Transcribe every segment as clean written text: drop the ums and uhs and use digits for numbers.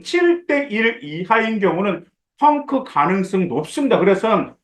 7대1 이하인 경우는 펑크 가능성 높습니다. 그래서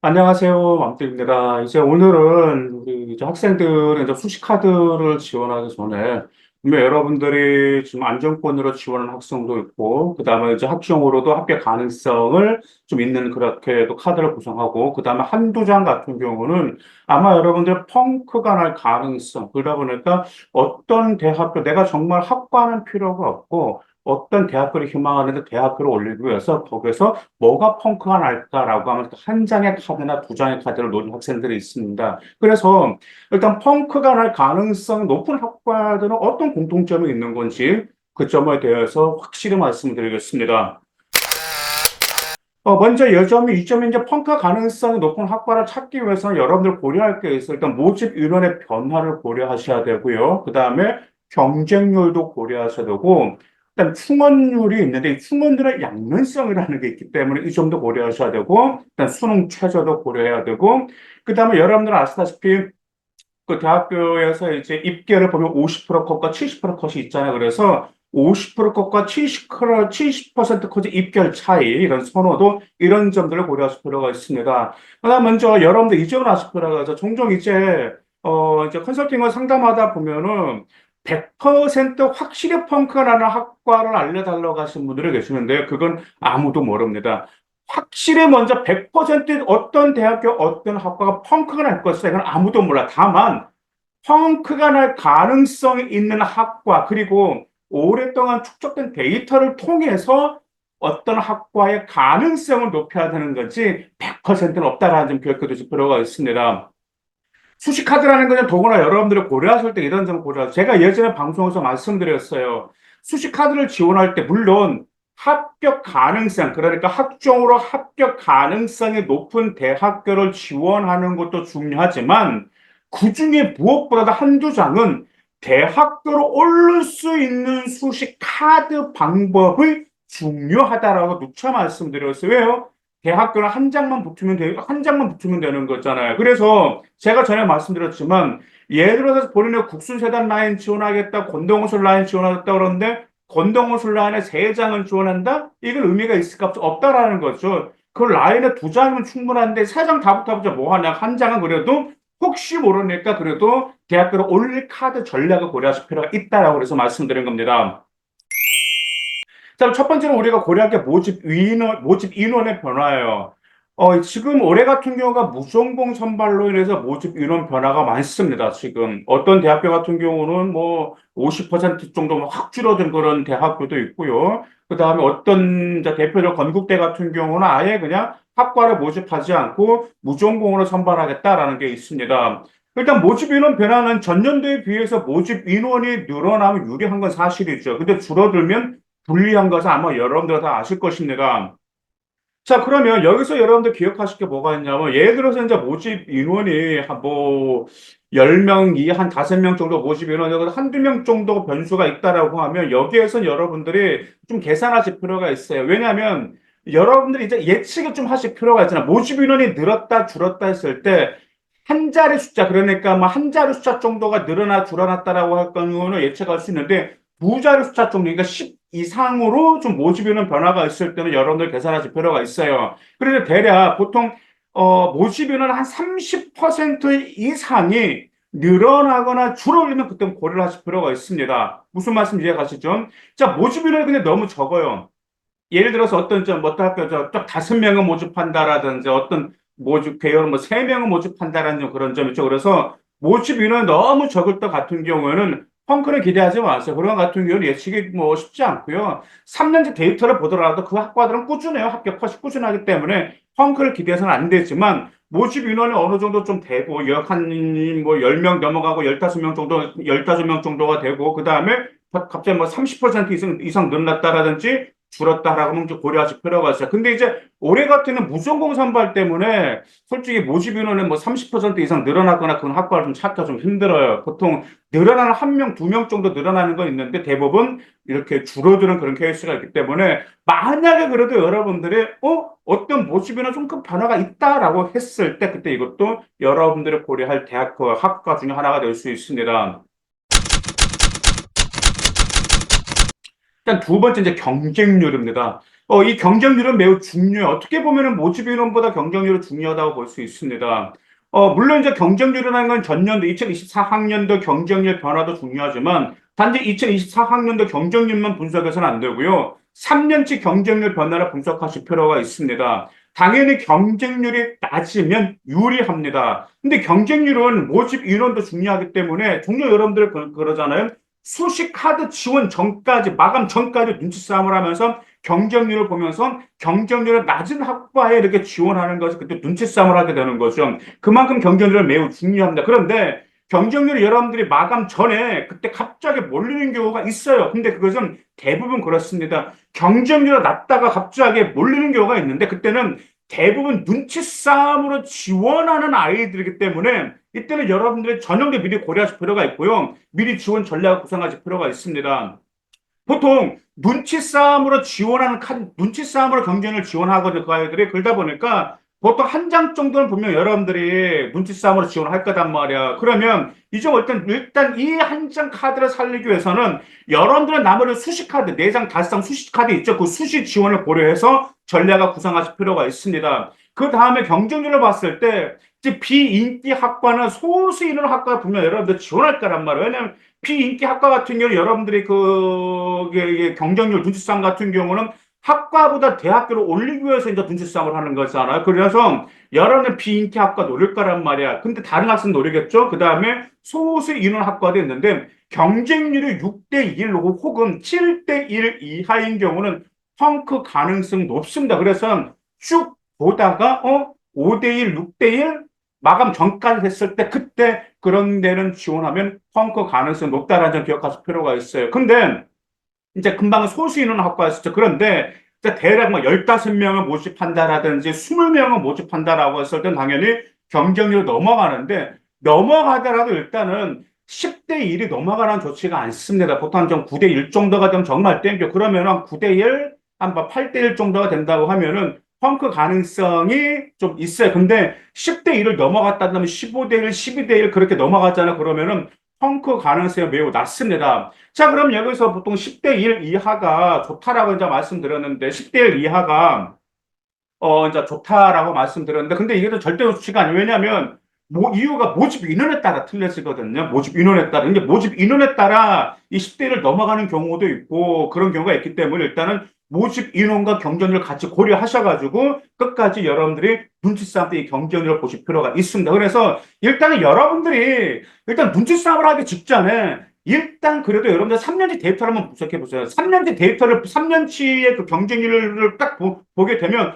안녕하세요. 왕뚜입니다. 이제 오늘은 우리 이제 학생들은 이제 수시카드를 지원하기 전에 분명 여러분들이 지금 안정권으로 지원하는 학생도 있고, 그 다음에 이제 학종으로도 합격 가능성을 좀 있는 그렇게 또 카드를 구성하고, 그 다음에 한두 장 같은 경우는 아마 여러분들 펑크가 날 가능성, 그러다 보니까 어떤 대학교, 내가 정말 학과는 필요가 없고, 어떤 대학교를 희망하는데 대학교를 올리기 위해서 거기서 뭐가 펑크가 날까라고 하면 한 장의 카드나 두 장의 카드를 노린 학생들이 있습니다. 그래서 일단 펑크가 날 가능성이 높은 학과들은 어떤 공통점이 있는 건지 그 점에 대해서 확실히 말씀드리겠습니다. 먼저 여점이 이점이 이제 펑크 가능성이 높은 학과를 찾기 위해서는 여러분들 고려할 게 있어요. 일단 모집 인원의 변화를 고려하셔야 되고요. 그 다음에 경쟁률도 고려하셔야 되고, 일단 충원률이 있는데 이 충원들의 양면성이라는 게 있기 때문에 이 점도 고려하셔야 되고, 일단 수능 최저도 고려해야 되고, 그 다음에 여러분들 아시다시피 그 대학교에서 이제 입결을 보면 50% 컷과 70% 컷이 있잖아요. 그래서 50% 컷과 70% 컷의 입결 차이, 이런 선호도, 이런 점들을 고려하실 필요가 있습니다. 그다음 먼저 여러분들 이 점을 아실 필요가 있어요. 종종 이제 컨설팅을 상담하다 보면은 100% 확실히 펑크가 나는 학과를 알려달라고 하시는 분들이 계시는데, 그건 아무도 모릅니다. 확실히 먼저 100% 어떤 대학교, 어떤 학과가 펑크가 날 것이다. 이건 아무도 몰라. 다만, 펑크가 날 가능성이 있는 학과, 그리고 오랫동안 축적된 데이터를 통해서 어떤 학과의 가능성을 높여야 되는 거지, 100%는 없다라는 점 기억해 두실 필요가 있습니다. 수시카드라는 것은 더구나 여러분들이 고려하실 때 이런 점을 고려하세요. 제가 예전에 방송에서 말씀드렸어요. 수시카드를 지원할 때 물론 합격 가능성, 그러니까 학종으로 합격 가능성이 높은 대학교를 지원하는 것도 중요하지만 그중에 무엇보다도 한두 장은 대학교로 오를 수 있는 수시카드 방법이 중요하다라고 누차 말씀드렸어요. 왜요? 대학교는 한 장만 붙으면 되는 거잖아요. 그래서 제가 전에 말씀드렸지만, 예를 들어서 본인의 국순세단 라인 지원하겠다, 권동호술 라인 지원하겠다 그러는데, 권동호술 라인에 세 장을 지원한다? 이건 의미가 있을까 없다라는 거죠. 그 라인에 두 장이면 충분한데, 세 장 다 붙어보자 뭐 하냐? 한 장은 그래도 혹시 모르니까 그래도 대학교로 올릴 카드 전략을 고려하실 필요가 있다라고 그래서 말씀드린 겁니다. 자, 첫 번째는 우리가 고려할 게 모집 인원의 변화예요. 지금 올해 같은 경우가 무전공 선발로 인해서 모집 인원 변화가 많습니다. 지금 어떤 대학교 같은 경우는 뭐 50% 정도 확 줄어든 그런 대학교도 있고요. 그 다음에 어떤 이제 대표적 건국대 같은 경우는 아예 그냥 학과를 모집하지 않고 무전공으로 선발하겠다라는 게 있습니다. 일단 모집 인원 변화는 전년도에 비해서 모집 인원이 늘어나면 유리한 건 사실이죠. 근데 줄어들면 불리한 것은 아마 여러분들 다 아실 것입니다. 자, 그러면 여기서 여러분들 기억하실 게 뭐가 있냐면, 예를 들어서 이제 모집 인원이 뭐, 10명이 한 5명 정도 모집 인원이 한두 명 정도 변수가 있다라고 하면, 여기에서 여러분들이 좀 계산하실 필요가 있어요. 왜냐하면, 여러분들이 이제 예측을 좀 하실 필요가 있잖아요. 모집 인원이 늘었다, 줄었다 했을 때, 한 자리 숫자, 그러니까 뭐 한 자리 숫자 정도가 늘어나 줄어났다라고 할 경우는 예측할 수 있는데, 두 자리 숫자 정도, 그러니까 10 이상으로 좀 모집에는 변화가 있을 때는 여러분들 계산하실 필요가 있어요. 그런데 대략 보통 모집에는 한 30% 이상이 늘어나거나 줄어들면 그때 고려를 하실 필요가 있습니다. 무슨 말씀 이해가시죠? 자, 모집인원이 근데 너무 적어요. 예를 들어서 어떤 학교 딱 5명을 모집한다라든지 어떤 모집 개요는 뭐 3명을 모집한다라는 그런 점 있죠. 그래서 모집 인원이 너무 적을 것 같은 경우에는 펑크를 기대하지 마세요. 그런 것 같은 경우는 예측이 뭐 쉽지 않고요. 3년째 데이터를 보더라도 그 학과들은 꾸준해요. 합격 컷이 꾸준하기 때문에 펑크를 기대해서는 안 되지만 모집 인원이 어느 정도 좀 되고 한뭐 10명 넘어가고 15명 정도가 되고 그다음에 갑자기 뭐 30% 이상 늘어났다라든지 줄었다라고 하면 좀 고려하실 필요가 있어요. 근데 이제 올해 같은 경우는 무전공 선발 때문에 솔직히 모집 인원은 뭐 30% 이상 늘어나거나 그런 학과를 좀 찾기가 좀 힘들어요. 보통 늘어나는 한 명, 두 명 정도 늘어나는 건 있는데 대부분 이렇게 줄어드는 그런 케이스가 있기 때문에 만약에 그래도 여러분들이 어떤 모집이나 좀 큰 변화가 있다라고 했을 때 그때 이것도 여러분들이 고려할 대학과 학과 중에 하나가 될 수 있습니다. 일단 두 번째 이제 경쟁률입니다. 이 경쟁률은 매우 중요해요. 어떻게 보면은 모집 인원보다 경쟁률이 중요하다고 볼 수 있습니다. 물론 이제 경쟁률이라는 건 전년도 2024학년도 경쟁률 변화도 중요하지만 단지 2024학년도 경쟁률만 분석해서는 안 되고요. 3년치 경쟁률 변화를 분석하실 필요가 있습니다. 당연히 경쟁률이 낮으면 유리합니다. 근데 경쟁률은 모집 인원도 중요하기 때문에 종종 여러분들 그러잖아요. 수시 카드 지원 전까지, 마감 전까지 눈치 싸움을 하면서 경쟁률을 보면서 경쟁률이 낮은 학과에 이렇게 지원하는 것이 그때 눈치 싸움을 하게 되는 거죠. 그만큼 경쟁률은 매우 중요합니다. 그런데 경쟁률이 여러분들이 마감 전에 그때 갑자기 몰리는 경우가 있어요. 근데 그것은 대부분 그렇습니다. 경쟁률이 낮다가 갑자기 몰리는 경우가 있는데 그때는 대부분 눈치 싸움으로 지원하는 아이들이기 때문에 이때는 여러분들의 전형도 미리 고려하실 필요가 있고요. 미리 지원 전략을 구상하실 필요가 있습니다. 보통 눈치 싸움으로 지원하는 눈치 싸움으로 경쟁을 지원하거든요. 그 아이들이 그러다 보니까 보통 한 장 정도는 분명 여러분들이 눈치 싸움으로 지원할 거단 말이야. 그러면 이제 일단 이 한 장 카드를 살리기 위해서는 여러분들은 나머지 수시 카드, 네 장, 다섯 장 수시 카드 있죠. 그 수시 지원을 고려해서 전략을 구상하실 필요가 있습니다. 그 다음에 경쟁률을 봤을 때 이제 비인기 학과는 소수 있는 학과가 분명 여러분들 지원할 거란 말이에요. 왜냐하면 비인기 학과 같은 경우는 여러분들이 이게 경쟁률 눈치싸움 같은 경우는 학과보다 대학교를 올리기 위해서 이제 눈치싸움을 하는 거잖아요. 그래서 여러분은 비인기 학과 노릴 거란 말이야. 근데 다른 학생 노리겠죠? 그 다음에 소수 인원 학과도 있는데 경쟁률이 6대1 혹은 7대1 이하인 경우는 펑크 가능성 높습니다. 그래서 쭉 보다가 5대1, 6대1 마감 전까지 됐을 때 그때 그런 데는 지원하면 펑크 가능성이 높다라는 점 기억하실 필요가 있어요. 근데 이제 금방 소수 인원 학과였었죠. 그런데 이제 대략 뭐 15명을 모집한다라든지 20명을 모집한다라고 했을 땐 당연히 경쟁률 넘어가는데 넘어가더라도 일단은 10대 1이 넘어가는 좋지가 않습니다. 보통 좀 9대 1 정도가 되면 정말 땡겨. 그러면 한 9대 1, 한 8대 1 정도가 된다고 하면은 펑크 가능성이 좀 있어요. 근데 10대 1을 넘어갔다면 15대 1, 12대 1 그렇게 넘어갔잖아요. 그러면은 펑크 가능성이 매우 낮습니다. 자, 그럼 여기서 보통 10대 1 이하가 좋다라고 이제 말씀드렸는데, 10대 1 이하가, 이제 좋다라고 말씀드렸는데, 근데 이게 절대 좋지가 아니에요. 왜냐하면, 이유가 모집 인원에 따라 틀려지거든요. 모집 인원에 따라. 근데 모집 인원에 따라 이 10대를 넘어가는 경우도 있고, 그런 경우가 있기 때문에 일단은 모집 인원과 경쟁률 같이 고려하셔가지고, 끝까지 여러분들이 눈치싸움 때 이 경쟁률을 보실 필요가 있습니다. 그래서 일단은 여러분들이 일단 눈치싸움을 하기 직전에 일단 그래도 여러분들 3년치 데이터를 한번 분석해 보세요. 3년치 데이터를 3년치의 그 경쟁률을 딱 보게 되면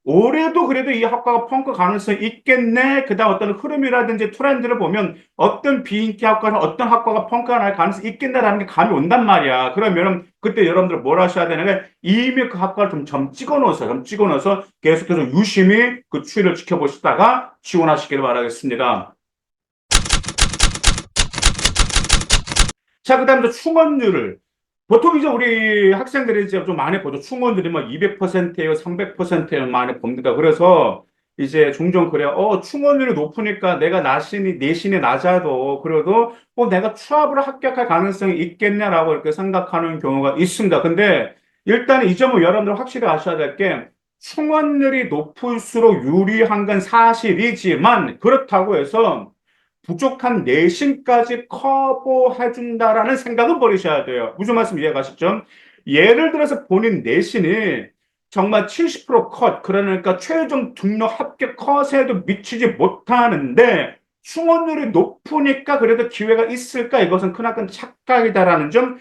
올해도 그래도 이 학과가 펑크 가능성이 있겠네. 그다음 어떤 흐름이라든지 트렌드를 보면 어떤 비인기 학과는 어떤 학과가 펑크가 날 가능성이 있겠네라는 게 감이 온단 말이야. 그러면 그때 여러분들 뭘 하셔야 되는 게 이미 그 학과를 좀 찍어 놓으세요. 좀 찍어 놓아서 계속해서 유심히 그 추이를 지켜보시다가 지원하시기를 바라겠습니다. 자, 그 다음에 충원률을. 보통 이제 우리 학생들이 이제 좀 많이 보죠. 충원률이 막 200%예요, 300%예요, 많이 봅니다. 그래서 이제 종종 그래요. 충원률이 높으니까 내가 내신이 낮아도, 그래도 내가 취업을 합격할 가능성이 있겠냐라고 이렇게 생각하는 경우가 있습니다. 근데 일단 이 점은 여러분들 확실히 아셔야 될 게, 충원률이 높을수록 유리한 건 사실이지만, 그렇다고 해서 부족한 내신까지 커버해준다라는 생각은 버리셔야 돼요. 무슨 말씀 이해가시죠? 예를 들어서 본인 내신이 정말 70% 컷, 그러니까 최종 등록 합격 컷에도 미치지 못하는데 충원률이 높으니까 그래도 기회가 있을까? 이것은 크나큰 착각이다라는 점,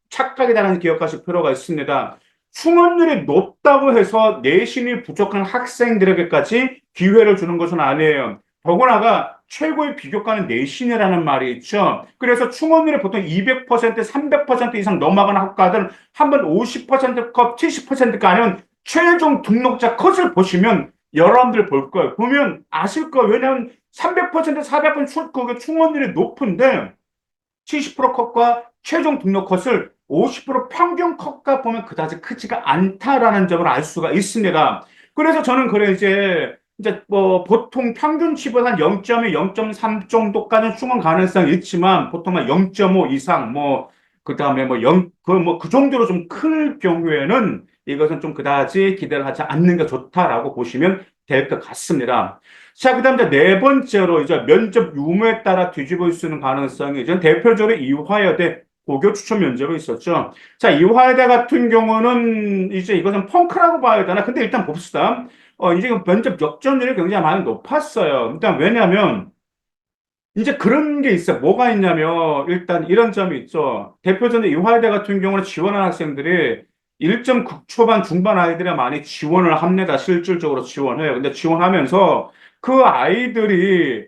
착각이다라는 기억하실 필요가 있습니다. 충원률이 높다고 해서 내신이 부족한 학생들에게까지 기회를 주는 것은 아니에요. 더구나가 최고의 비교과는 내신이라는 말이 있죠. 그래서 충원율이 보통 200%, 300% 이상 넘어가는 학과들은 한번 50% 컷, 70%가 아니면 최종 등록자 컷을 보시면 여러분들 볼 거예요. 보면 아실 거예요. 왜냐하면 300%, 400% 그게 충원율이 높은데 70% 컷과 최종 등록 컷을 50% 평균 컷과 보면 그다지 크지가 않다라는 점을 알 수가 있습니다. 그래서 저는 그래 이제 뭐 보통 평균치보다 한 0.1, 0.3 정도까지는 충원 가능성이 있지만 보통 한 0.5 이상 뭐 그다음에 뭐 0, 그 정도로 좀 클 경우에는 이것은 좀 그다지 기대를 하지 않는 게 좋다라고 보시면 될 것 같습니다. 자, 그다음 이제 네 번째로 이제 면접 유무에 따라 뒤집을 수 있는 가능성이 이제 대표적으로 이화여대 고교 추천 면접이 있었죠. 자, 이화여대 같은 경우는 이제 이것은 펑크라고 봐야 되나? 근데 일단 봅시다. 이제 면접 역전율이 굉장히 많이 높았어요. 일단 왜냐하면 이제 그런 게 있어요. 뭐가 있냐면 일단 이런 점이 있죠. 대표적인 이화여대 같은 경우는 지원한 학생들이 1점 극초반 중반 아이들이 많이 지원을 합니다. 실질적으로 지원해요. 근데 지원하면서 그 아이들이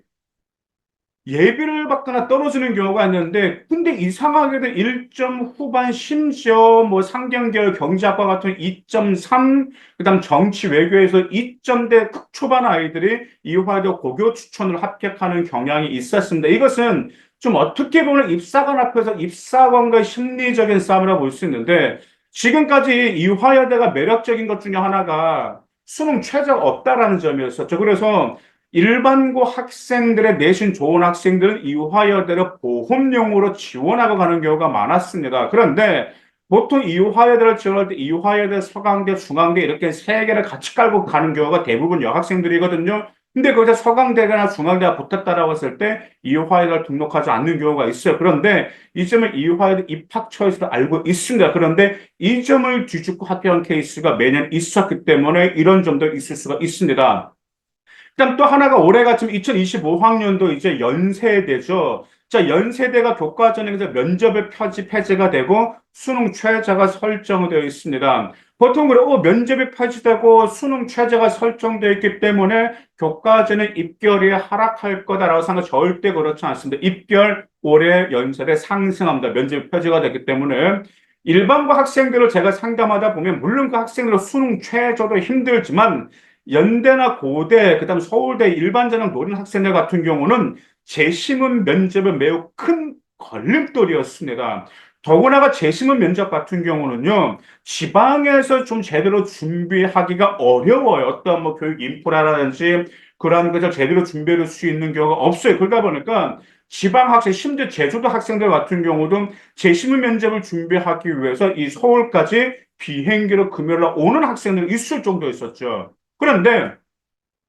예비를 받거나 떨어지는 경우가 있는데, 근데 이상하게도 1점 후반, 심지어 뭐 상경계열 경제학과 같은 2.3, 그다음 정치 외교에서 2점대 극초반 아이들이 이화여대 고교 추천을 합격하는 경향이 있었습니다. 이것은 좀 어떻게 보면 입사관 앞에서 입사관과의 심리적인 싸움이라고 볼 수 있는데, 지금까지 이화여대가 매력적인 것 중에 하나가 수능 최저가 없다라는 점이었었죠. 그래서 일반고 학생들의 내신 좋은 학생들은 이화여대를 보험용으로 지원하고 가는 경우가 많았습니다. 그런데 보통 이화여대를 지원할 때 이화여대, 서강대, 중앙대 이렇게 세 개를 같이 깔고 가는 경우가 대부분 여학생들이거든요. 근데 거기서 서강대나 중앙대가 붙었다라고 했을 때 이화여대를 등록하지 않는 경우가 있어요. 그런데 이 점을 이화여대 입학처에서도 알고 있습니다. 그런데 이 점을 뒤집고 합격한 케이스가 매년 있었기 때문에 이런 점도 있을 수가 있습니다. 그다음 또 하나가 올해가 지금 2025학년도 이제 연세대죠. 자, 연세대가 교과전형에서 면접의 표지 폐지가 되고 수능 최저가 설정되어 있습니다. 보통 그래, 면접이 폐지되고 수능 최저가 설정되어 있기 때문에 교과전형 입결이 하락할 거다라고 생각 절대 그렇지 않습니다. 입결 올해 연세대 상승합니다. 면접이 폐지가 됐기 때문에 일반고 학생들을 제가 상담하다 보면 물론 그 학생들은 수능 최저도 힘들지만 연대나 고대, 그다음 서울대 일반 전형 노린 학생들 같은 경우는 재심은 면접은 매우 큰 걸림돌이었습니다. 더구나가 재심은 면접 같은 경우는요, 지방에서 좀 제대로 준비하기가 어려워요. 어떤 뭐 교육 인프라라든지 그러한 것을 제대로 준비할 수 있는 경우가 없어요. 그러다 보니까 지방 학생, 심지어 제주도 학생들 같은 경우도 재심은 면접을 준비하기 위해서 이 서울까지 비행기로 금요일 날 오는 학생들이 있을 정도였었죠. 그런데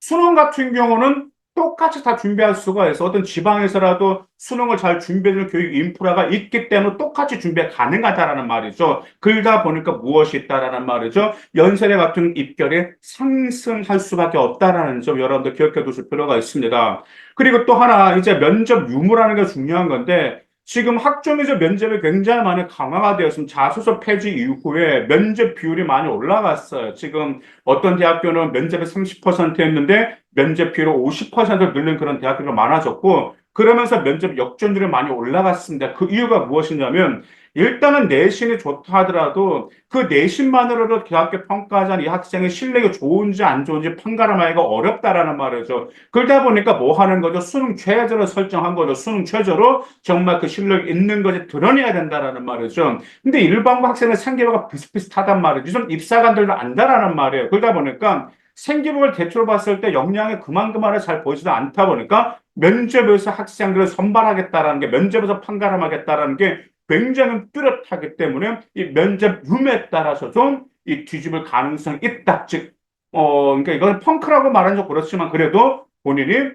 수능 같은 경우는 똑같이 다 준비할 수가 있어. 어떤 지방에서라도 수능을 잘 준비해주는 교육 인프라가 있기 때문에 똑같이 준비 가능하다라는 말이죠. 그러다 보니까 무엇이 있다라는 말이죠. 연세대 같은 입결이 상승할 수밖에 없다라는 점 여러분들 기억해 두실 필요가 있습니다. 그리고 또 하나 이제 면접 유무라는 게 중요한 건데 지금 학점에서 면접이 굉장히 많이 강화가 되었습니다. 자소서 폐지 이후에 면접 비율이 많이 올라갔어요. 지금 어떤 대학교는 면접이 30%였는데 면접 비율을 50% 늘린 그런 대학교가 많아졌고 그러면서 면접 역전율이 많이 올라갔습니다. 그 이유가 무엇이냐면 일단은 내신이 좋다 하더라도 그 내신만으로도 대학교 평가하자는 이 학생의 실력이 좋은지 안 좋은지 판가름하기가 어렵다라는 말이죠. 그러다 보니까 뭐 하는 거죠? 수능 최저로 설정한 거죠. 수능 최저로 정말 그 실력이 있는 것이 드러내야 된다라는 말이죠. 근데 일반고 학생의 생계가 비슷비슷하단 말이죠. 좀 입사관들도 안다라는 말이에요. 그러다 보니까 생기부를 대체로 봤을 때 역량이 그만큼만을 잘 보이지도 않다 보니까 면접에서 학생들을 선발하겠다라는 게 면접에서 판가름하겠다라는 게 굉장히 뚜렷하기 때문에 이 면접 룸에 따라서 좀 이 뒤집을 가능성이 있다. 즉, 그러니까 이건 펑크라고 말하는 좀 그렇지만 그래도 본인이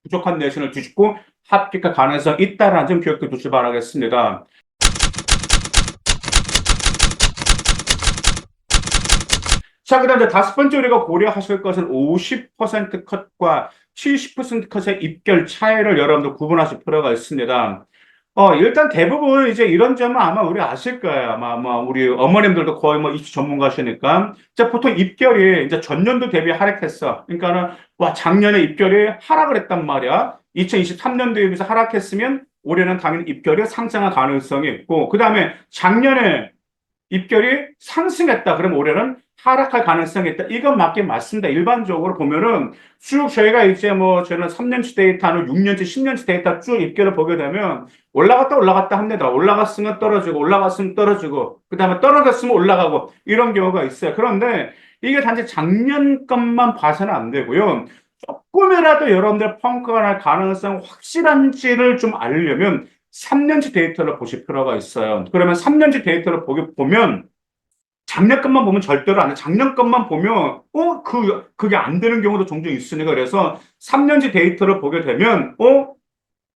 부족한 내신을 뒤집고 합격할 가능성이 있다라는 점 기억해 두시기 바라겠습니다. 자, 그다음 이제 다섯 번째 우리가 고려하실 것은 50% 컷과 70% 컷의 입결 차이를 여러분들 구분하실 필요가 있습니다. 일단 대부분 이제 이런 점은 아마 우리 아실 거예요. 아마 우리 어머님들도 거의 뭐 입시 전문가시니까. 자, 보통 입결이 이제 전년도 대비 하락했어. 그러니까는, 와, 작년에 입결이 하락을 했단 말이야. 2023년도에 비해서 하락했으면 올해는 당연히 입결이 상승할 가능성이 있고, 그 다음에 작년에 입결이 상승했다. 그럼 올해는 하락할 가능성이 있다. 이건 맞긴 맞습니다. 일반적으로 보면은 쭉 저희가 이제 뭐 저는 3년치 데이터는 6년치, 10년치 데이터 쭉 입결을 보게 되면 올라갔다 합니다. 올라갔으면 떨어지고, 올라갔으면 떨어지고, 그 다음에 떨어졌으면 올라가고, 이런 경우가 있어요. 그런데 이게 단지 작년 것만 봐서는 안 되고요. 조금이라도 여러분들 펑크가 날 가능성 확실한지를 좀 알려면 3년치 데이터를 보실 필요가 있어요. 그러면 3년치 데이터를 보면 작년 것만 보면 절대로 안 돼. 작년 것만 보면 그게 안 되는 경우도 종종 있으니까 그래서 3년치 데이터를 보게 되면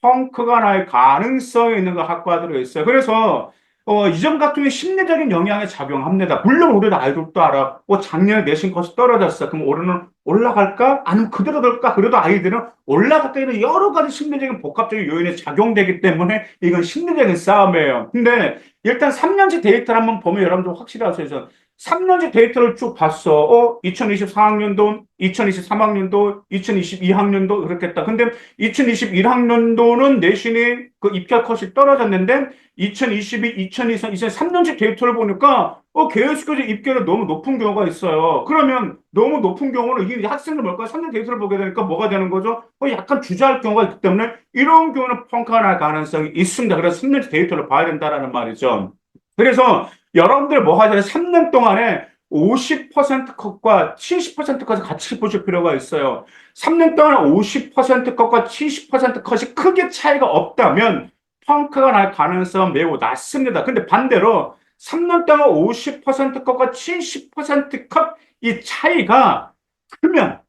펑크가 날 가능성이 있는 그 학과들이 있어요. 그래서 이 점 같은 경우에 심리적인 영향에 작용합니다. 물론 우리도 아이들도 알아. 작년에 내신 것이 떨어졌어. 그럼 올해는 올라갈까? 아니면 그대로 될까? 그래도 아이들은 올라갈 때는 여러 가지 심리적인 복합적인 요인이 작용되기 때문에 이건 심리적인 싸움이에요. 근데 일단 3년치 데이터를 한번 보면 여러분들 확실히 아세요. 3년치 데이터를 쭉 봤어. 2024학년도, 2023학년도, 2022학년도 이렇게 했다. 근데 2021학년도는 내신이 그 입결 컷이 떨어졌는데 2022, 2023, 2023년치 데이터를 보니까 계속해서 입결이 너무 높은 경우가 있어요. 그러면 너무 높은 경우는 이 학생들 뭘까? 3년 데이터를 보게 되니까 뭐가 되는 거죠? 약간 주저할 경우가 있기 때문에 이런 경우는 펑크가 날 가능성이 있습니다. 그래서 3년치 데이터를 봐야 된다라는 말이죠. 그래서 여러분들 뭐 하세요? 3년 동안에 50% 컷과 70% 컷을 같이 보실 필요가 있어요. 3년 동안 50% 컷과 70% 컷이 크게 차이가 없다면 펑크가 날 가능성은 매우 낮습니다. 근데 반대로 3년 동안 50% 컷과 70% 컷 이 차이가 크면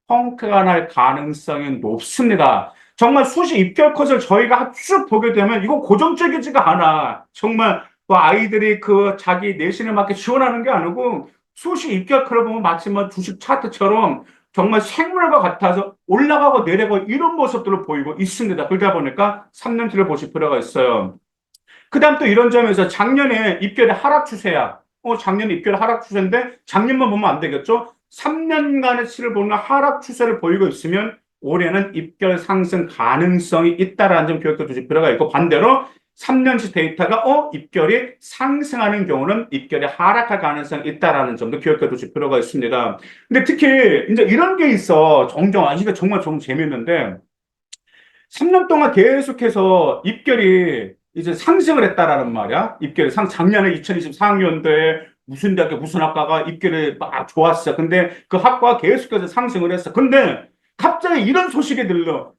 펑크가 날 가능성이 높습니다. 정말 수시 입결 컷을 저희가 쭉 보게 되면 이거 고정적이지가 않아. 정말 뭐 아이들이 그 자기 내신에 맞게 지원하는 게 아니고 수시 입결 컷을 보면 마치 뭐 주식 차트처럼 정말 생물과 같아서 올라가고 내려가고 이런 모습들을 보이고 있습니다. 그러다 보니까 3년치를 보실 필요가 있어요. 그 다음 또 이런 점에서 작년에 입결의 하락 추세야. 작년 입결의 하락 추세인데 작년만 보면 안 되겠죠? 3년간의 치를 보면 하락 추세를 보이고 있으면 올해는 입결 상승 가능성이 있다라는 점 기억해 두실 필요가 있고 반대로 3년치 데이터가 입결이 상승하는 경우는 입결이 하락할 가능성이 있다라는 점도 기억해 두실 필요가 있습니다. 근데 특히 이제 이런 게 있어. 종종 이게 정말 좀 재밌는데 3년 동안 계속해서 입결이 이제 상승을 했다라는 말이야. 작년에 2024학년도에 무슨 대학교 무슨 학과가 입결이 막 좋았어. 근데 그 학과가 계속해서 상승을 했어. 근데 갑자기 이런 소식이 들려.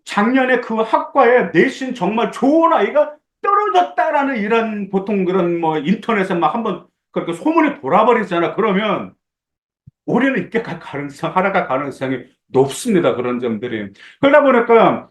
작년에 그 학과에 내신 정말 좋은 아이가 떨어졌다라는 이런 보통 그런 뭐 인터넷에 막 한번 그렇게 소문이 돌아버리잖아. 그러면 올해는 입결할 가능성, 하락할 가능성이 높습니다. 그런 점들이. 그러다 보니까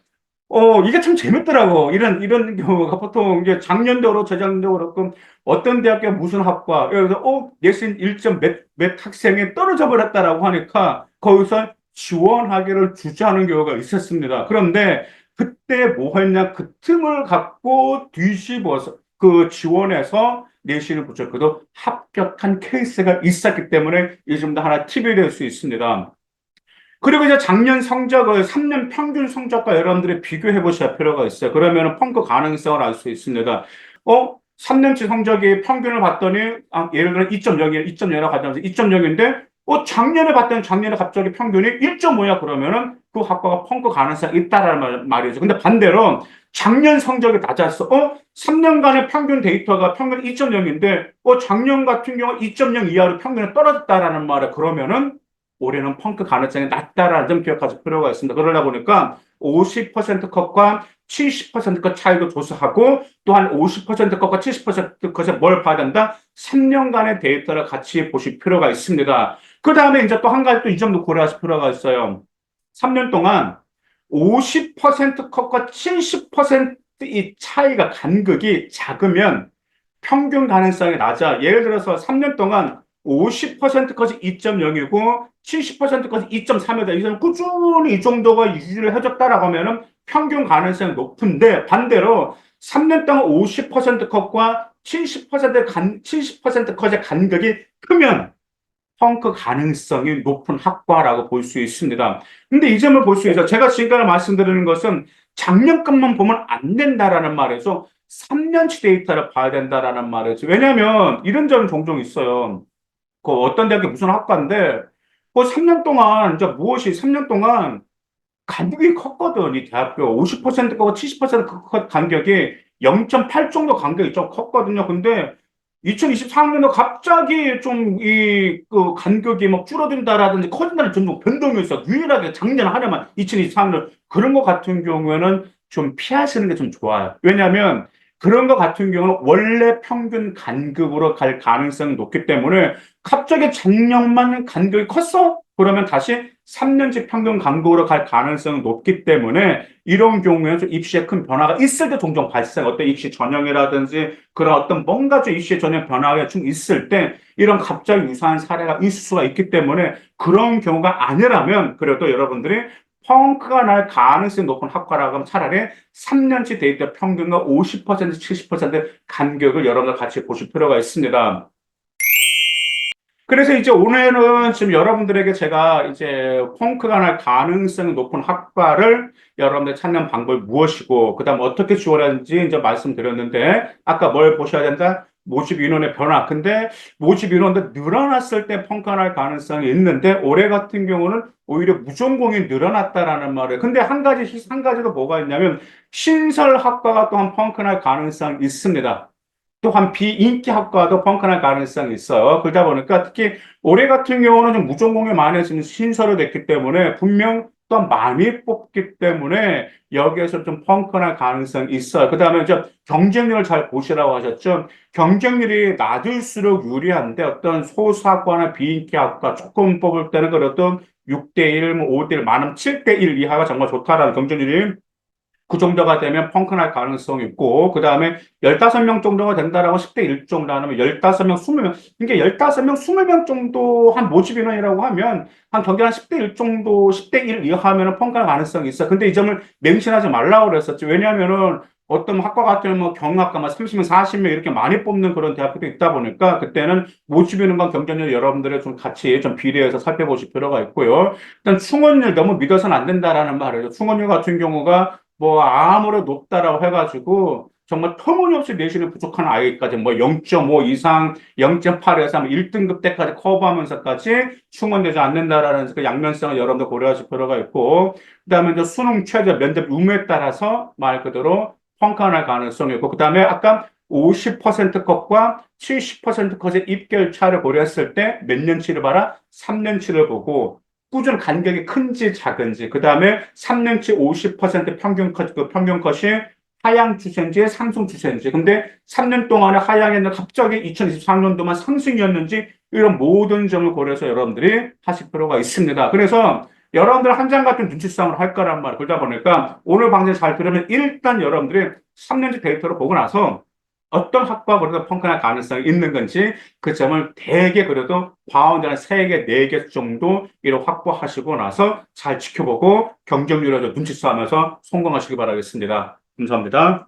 이게 참 재밌더라고. 이런 경우가 보통 이제 작년도로, 저작년도 그렇고, 어떤 대학교 무슨 학과, 그래서, 내신 1점 몇 학생이 떨어져 버렸다라고 하니까, 거기서 지원하기를 주저하는 경우가 있었습니다. 그런데, 그때 뭐 했냐, 그 틈을 갖고 뒤집어서, 그 지원해서 내신을 붙였고도 합격한 케이스가 있었기 때문에 요즘도 하나 팁이 될 수 있습니다. 그리고 이제 작년 성적을 3년 평균 성적과 여러분들이 비교해 보실 필요가 있어요. 그러면 펑크 가능성을 알 수 있습니다. 3년치 성적이 평균을 봤더니, 예를 들어 2.0이에요. 2.0이라고 가정해서 2.0인데, 작년에 갑자기 평균이 1.5야. 그러면은 그 학과가 펑크 가능성이 있다라는 말이죠. 근데 반대로 작년 성적이 낮았어. 3년간의 평균 데이터가 평균 2.0인데, 작년 같은 경우 2.0 이하로 평균이 떨어졌다라는 말에 그러면은 올해는 펑크 가능성이 낮다라는 점 기억하실 필요가 있습니다. 그러다 보니까 50% 컷과 70%컷 차이도 조사하고 또한 50% 컷과 70% 컷에 뭘 봐야 된다? 3년간의 데이터를 같이 보실 필요가 있습니다. 그 다음에 이제 또 한 가지 또 이 점도 고려하실 필요가 있어요. 3년 동안 50% 컷과 70%이 차이가 간극이 작으면 평균 가능성이 낮아. 예를 들어서 3년 동안 50%까지 2.0이고 70%까지 2.3이다. 이 사람 꾸준히 이 정도가 유지를 해줬다라고 하면은 평균 가능성이 높은데 반대로 3년 동안 50% 컷과 70% 컷의 간극이 크면 펑크 가능성이 높은 학과라고 볼 수 있습니다. 근데 이 점을 볼 수 있어요. 제가 지금까지 말씀드리는 것은 작년 것만 보면 안 된다라는 말에서 3년치 데이터를 봐야 된다라는 말이죠. 왜냐하면 이런 점이 종종 있어요. 그 어떤 대학이 무슨 학과인데, 그 3년 동안, 이제 무엇이 3년 동안 간격이 컸거든. 이 대학교 50%가 70% 간격이 0.8 정도 간격이 좀 컸거든요. 근데 2024학년도 갑자기 좀 그 간격이 막 줄어든다라든지 커진다는 전부 변동이 있어. 유일하게 작년 한 해만 2024학년 그런 거 같은 경우에는 좀 피하시는 게 좀 좋아요. 왜냐하면 그런 거 같은 경우는 원래 평균 간격으로 갈 가능성이 높기 때문에 갑자기 작년만 간격이 컸어? 그러면 다시 3년치 평균 간격으로 갈 가능성이 높기 때문에 이런 경우에는 좀 입시에 큰 변화가 있을 때 종종 발생, 어떤 입시 전형이라든지 그런 어떤 뭔가 좀 입시에 전형 변화가 좀 있을 때 이런 갑자기 유사한 사례가 있을 수가 있기 때문에 그런 경우가 아니라면 그래도 여러분들이 펑크가 날 가능성이 높은 학과라고 하면 차라리 3년치 데이터 평균과 50%, 70% 간격을 여러분들 같이 보실 필요가 있습니다. 그래서 이제 오늘은 지금 여러분들에게 제가 이제 펑크가 날 가능성이 높은 학과를 여러분들 찾는 방법이 무엇이고, 그 다음 어떻게 지원하는지 이제 말씀드렸는데, 아까 뭘 보셔야 된다? 모집 인원의 변화. 근데 모집 인원도 늘어났을 때 펑크가 날 가능성이 있는데, 올해 같은 경우는 오히려 무전공이 늘어났다라는 말이에요. 근데 한 가지도 뭐가 있냐면, 신설 학과가 또한 펑크 날 가능성이 있습니다. 또한 비인기 학과도 펑크날 가능성이 있어요. 그러다 보니까 특히 올해 같은 경우는 좀 무전공이 많이 지금 신설이 됐기 때문에 분명 또 많이 뽑기 때문에 여기에서 좀 펑크날 가능성이 있어요. 그 다음에 좀 경쟁률을 잘 보시라고 하셨죠. 경쟁률이 낮을수록 유리한데 어떤 소수학과나 비인기 학과 조금 뽑을 때는 그래도 6대1, 뭐 5대1, 많으면 7대1 이하가 정말 좋다라는 경쟁률이 그 정도가 되면 펑크 날 가능성이 있고, 그 다음에 15명 정도가 된다라고 10대 1 정도 하면 15명, 20명, 이게 15명, 20명 정도 한 모집 인원이라고 하면 한 경기 한 10대 1 정도, 10대 1 이하 하면은 펑크 날 가능성이 있어. 근데 이 점을 맹신하지 말라고 그랬었지. 왜냐하면은 어떤 학과 같은 뭐 경영학과 막 30명, 40명 이렇게 많이 뽑는 그런 대학교도 있다 보니까 그때는 모집 인원과 경쟁률 여러분들의 좀 같이 좀 비례해서 살펴보실 필요가 있고요. 일단 충원율 너무 믿어서는 안 된다라는 말이에요. 충원율 같은 경우가 뭐 아무리 높다라고 해가지고 정말 터무니없이 내신이 부족한 아이까지 뭐 0.5 이상, 0.8에서 1등급 때까지 커버하면서까지 충원되지 않는다라는 그 양면성을 여러분들 고려하실 필요가 있고, 그다음에 이제 수능 최저 면접 유무에 따라서 말 그대로 평가할 가능성이 있고, 그다음에 아까 50% 컷과 70% 컷의 입결 차를 고려했을 때 몇 년치를 봐라? 3년치를 보고 꾸준 간격이 큰지 작은지, 그 다음에 3년치 50% 평균 컷, 그 평균 컷이 하향 추세인지 상승 추세인지, 근데 3년 동안에 하향했는데 갑자기 2023년도만 상승이었는지, 이런 모든 점을 고려해서 여러분들이 하실 필요가 있습니다. 그래서 여러분들 한 장 같은 눈치싸움을 할 거란 말이에요. 그러다 보니까 오늘 방송 잘 들으면 일단 여러분들이 3년치 데이터를 보고 나서 어떤 학과가 그래도 펑크날 가능성이 있는 건지 그 점을 대개 그래도 과언자는 3개, 4개 정도 이렇게 확보하시고 나서 잘 지켜보고 경쟁률을 눈치 싸움에서 성공하시기 바라겠습니다. 감사합니다.